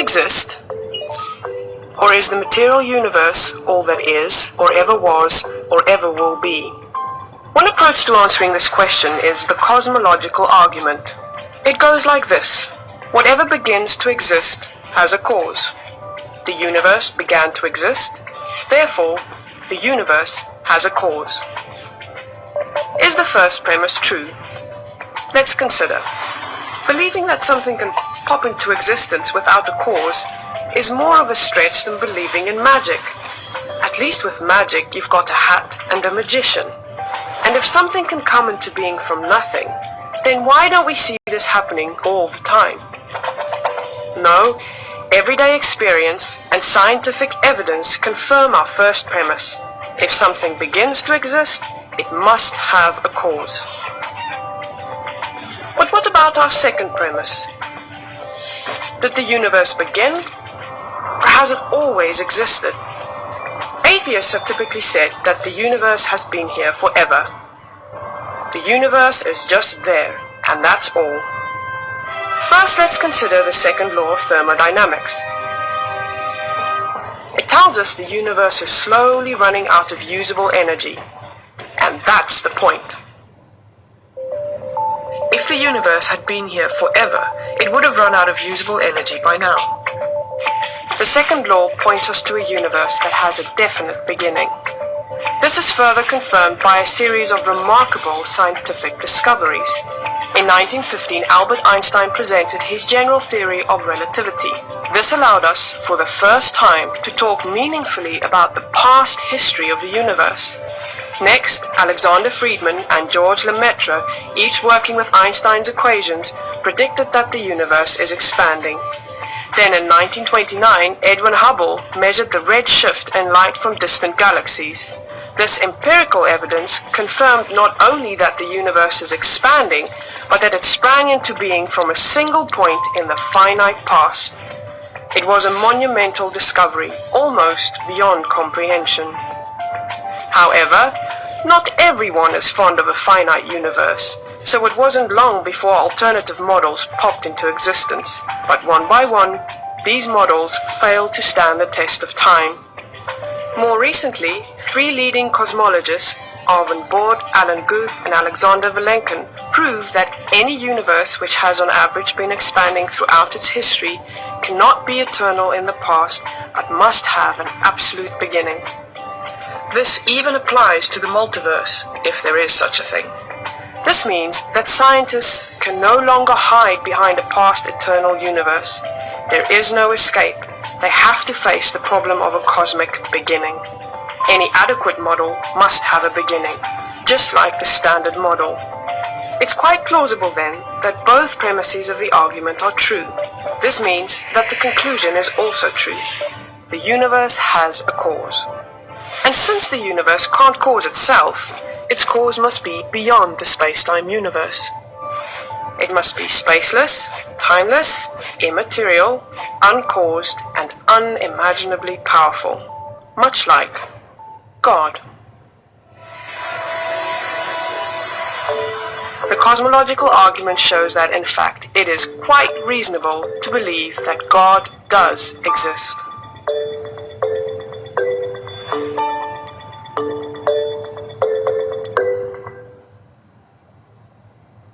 exist? Or is the material universe all that is, or ever was, or ever will be? One approach to answering this question is the cosmological argument. It goes like this. Whatever begins to exist has a cause. The universe began to exist, therefore, the universe has a cause. Is the first premise true? Let's consider. Believing that something can pop into existence without a cause is more of a stretch than believing in magic. At least with magic, you've got a hat and a magician. And if something can come into being from nothing, then why don't we see this happening all the time? No, everyday experience and scientific evidence confirm our first premise. If something begins to exist, it must have a cause. But what about our second premise? Did the universe begin, or has it always existed? Atheists have typically said that the universe has been here forever. The universe is just there, and that's all. First, let's consider the second law of thermodynamics. It tells us the universe is slowly running out of usable energy, and that's the point. If the universe had been here forever, it would have run out of usable energy by now. The second law points us to a universe that has a definite beginning. This is further confirmed by a series of remarkable scientific discoveries. In 1915, Albert Einstein presented his general theory of relativity. This allowed us, for the first time, to talk meaningfully about the past history of the universe. Next, Alexander Friedmann and George Lemaitre, each working with Einstein's equations, predicted that the universe is expanding. Then in 1929, Edwin Hubble measured the redshift in light from distant galaxies. This empirical evidence confirmed not only that the universe is expanding, but that it sprang into being from a single point in the finite past. It was a monumental discovery, almost beyond comprehension. However, not everyone is fond of a finite universe, so it wasn't long before alternative models popped into existence. But one by one, these models failed to stand the test of time. More recently, three leading cosmologists, Alvin Board, Alan Guth, and Alexander Vilenkin, proved that any universe which has on average been expanding throughout its history cannot be eternal in the past, but must have an absolute beginning. This even applies to the multiverse, if there is such a thing. This means that scientists can no longer hide behind a past eternal universe. There is no escape. They have to face the problem of a cosmic beginning. Any adequate model must have a beginning, just like the standard model. It's quite plausible then that both premises of the argument are true. This means that the conclusion is also true. The universe has a cause. And since the universe can't cause itself, its cause must be beyond the space-time universe. It must be spaceless, timeless, immaterial, uncaused, and unimaginably powerful, much like God. The cosmological argument shows that, in fact, it is quite reasonable to believe that God does exist.